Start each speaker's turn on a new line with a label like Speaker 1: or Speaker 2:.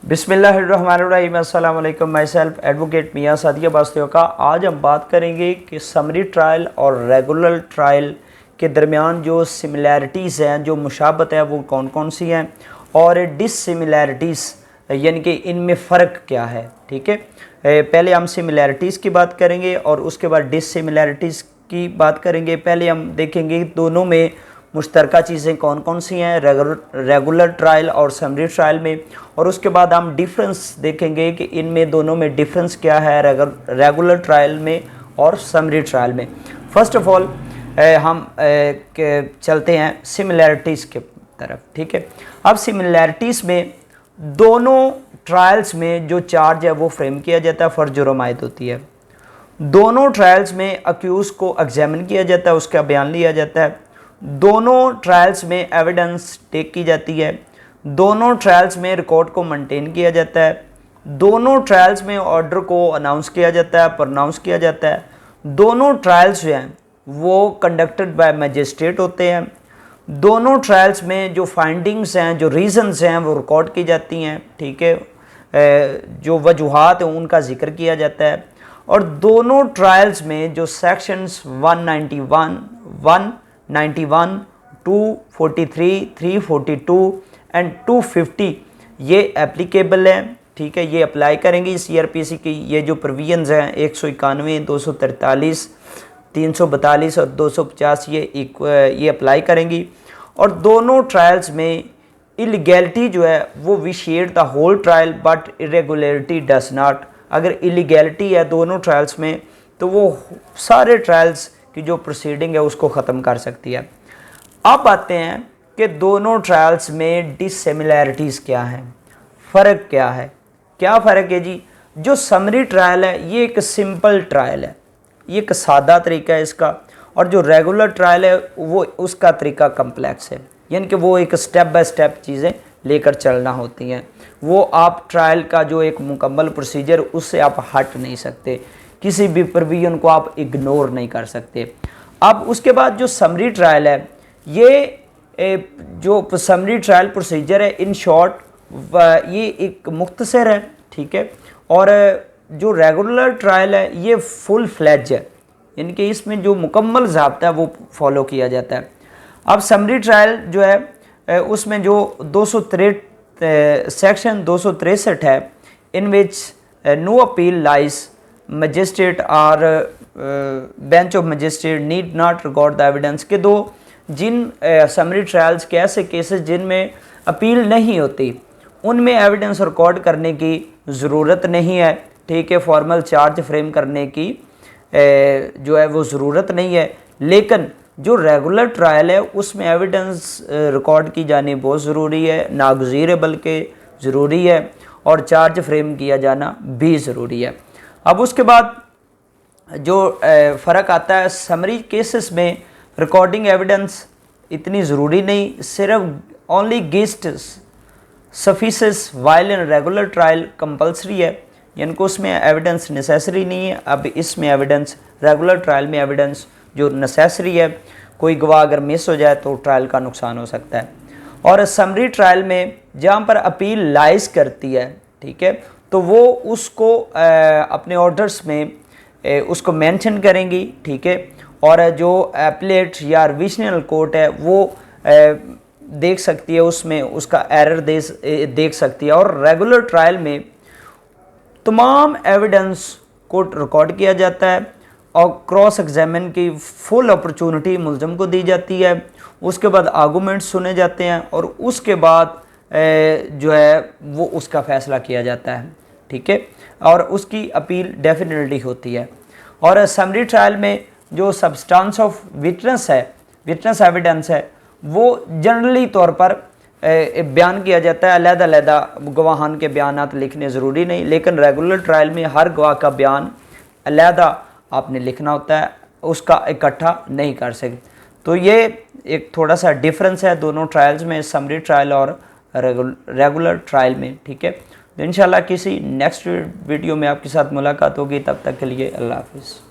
Speaker 1: बिस्मिल्लाहिर्रहमानिर्रहीम। अस्सलाम वालेकुम। माई सेल्फ एडवोकेट मियाँ सादिया बास्तियों का आज हम बात करेंगे कि समरी ट्रायल और रेगुलर ट्रायल के दरमियान जो सिमिलैरिटीज़ हैं, जो मुशाबत है, वो कौन कौन सी हैं और डिससिमिलैरिटीज़ यानी कि इनमें फ़र्क क्या है। ठीक है, पहले हम सिमिलैरिटीज़ की बात करेंगे और उसके बाद डिससिमिलैरिटीज़ की बात करेंगे। पहले हम देखेंगे दोनों में मुश्तरका चीज़ें कौन कौन सी हैं रेगुलर ट्रायल और समरी ट्रायल में, और उसके बाद हम डिफरेंस देखेंगे कि इनमें दोनों में डिफरेंस क्या है रेगुलर ट्रायल में और समरी ट्रायल में। फर्स्ट ऑफ ऑल हम चलते हैं सिमिलैरिटीज़ के तरफ। ठीक है, अब सिमिलैरिटीज़ में दोनों ट्रायल्स में जो चार्ज है वो फ्रेम किया जाता है, फर्ज जुर्म आयद होती है। दोनों ट्रायल्स में अक्यूज़ को एग्जामिन किया जाता है, उसका बयान लिया जाता है। दोनों ट्रायल्स में एविडेंस टेक की जाती है। दोनों ट्रायल्स में रिकॉर्ड को मेंटेन किया जाता है। दोनों ट्रायल्स में ऑर्डर को अनाउंस किया जाता है, प्रोनाउंस किया जाता है। दोनों ट्रायल्स जो हैं वो कंडक्टेड बाय मजिस्ट्रेट होते हैं। दोनों ट्रायल्स में जो फाइंडिंग्स हैं, जो रीज़न्स हैं, वो रिकॉर्ड की जाती हैं। ठीक है, जो वजूहात हैं उनका जिक्र किया जाता है। और दोनों ट्रायल्स में जो सेक्शंस 191, 191, 243, 342 एंड 250 ये एप्लीकेबल है। ठीक है, ये अप्लाई करेंगी सीआरपीसी की ये जो प्रोविजंस हैं 191, 243, 342 और 250 ये अप्लाई करेंगी। और दोनों ट्रायल्स में इलीगैलिटी जो है वो vitiate the whole trial but irregularity does not. अगर इलीगैलिटी है दोनों ट्रायल्स में तो वो सारे ट्रायल्स की जो प्रोसीडिंग है उसको ख़त्म कर सकती है। अब आते हैं कि दोनों ट्रायल्स में डिससिमिलैरिटीज़ क्या हैं, फ़र्क क्या है। क्या फ़र्क है जी? जो समरी ट्रायल है ये एक सिंपल ट्रायल है, ये एक सादा तरीका है इसका, और जो रेगुलर ट्रायल है वो उसका तरीका कम्प्लेक्स है, यानी कि वो एक स्टेप बाय स्टेप चीज़ें लेकर चलना होती हैं। वो आप ट्रायल का जो एक मुकम्मल प्रोसीजर उससे आप हट नहीं सकते, किसी भी प्रोविजन को आप इग्नोर नहीं कर सकते। अब उसके बाद जो समरी ट्रायल है ये जो समरी ट्रायल प्रोसीजर है इन शॉर्ट ये एक मुख्तसर है। ठीक है, और जो रेगुलर ट्रायल है ये फुल फ्लैज है, यानी कि इसमें जो मुकम्मल ज़ाब्ता है वो फॉलो किया जाता है। अब समरी ट्रायल जो है उसमें जो 263 सेक्शन 263 है, in which no appeal lies magistrate और bench of magistrate need not record the evidence के दो जिन समरी ट्रायल्स के ऐसे केसेस जिनमें अपील नहीं होती उनमें एविडेंस रिकॉर्ड करने की ज़रूरत नहीं है। ठीक है, फॉर्मल चार्ज फ्रेम करने की जो है वो ज़रूरत नहीं है। लेकिन जो रेगुलर ट्रायल है उसमें एविडेंस रिकॉर्ड की जानी बहुत ज़रूरी है, नागज़ीर बल्कि ज़रूरी है, और चार्ज फ्रेम किया जाना भी ज़रूरी है। अब उसके बाद जो फ़र्क आता है, समरी केसेस में रिकॉर्डिंग एविडेंस इतनी ज़रूरी नहीं, सिर्फ only gist suffices while in regular trial compulsory है, यानी कि उसमें एविडेंस नेसेसरी नहीं है। अब इसमें एविडेंस रेगुलर ट्रायल में एविडेंस जो नेसेसरी है, कोई गवाह अगर मिस हो जाए तो ट्रायल का नुकसान हो सकता है। और समरी ट्रायल में जहाँ पर अपील लाइज करती है, ठीक है, तो वो उसको अपने ऑर्डर्स में उसको मेंशन करेंगी। ठीक है, और जो एपलेट या रिविजनल कोर्ट है वो देख सकती है, उसमें उसका एरर देख सकती है। और रेगुलर ट्रायल में तमाम एविडेंस को रिकॉर्ड किया जाता है और क्रॉस एग्जामिन की फुल अपॉर्चुनिटी मुलज़म को दी जाती है। उसके बाद आर्गूमेंट सुने जाते हैं और उसके बाद जो है वो उसका फ़ैसला किया जाता है। ठीक है, और उसकी अपील डेफिनेटली होती है। और समरी ट्रायल में जो सब्सटेंस ऑफ विटनेस है, विटनेस एविडेंस है, वो जनरली तौर पर बयान किया जाता है। अलग-अलग गवाहान के बयानात लिखने ज़रूरी नहीं, लेकिन रेगुलर ट्रायल में हर गवाह का बयान अलग आपने लिखना होता है, उसका इकट्ठा नहीं कर सकते। तो ये एक थोड़ा सा डिफरेंस है दोनों ट्रायल्स में, समरी ट्रायल और रेगुलर ट्रायल में। ठीक है, तो इंशाल्लाह किसी नेक्स्ट वीडियो में आपके साथ मुलाकात होगी। तब तक के लिए अल्लाह हाफिज़।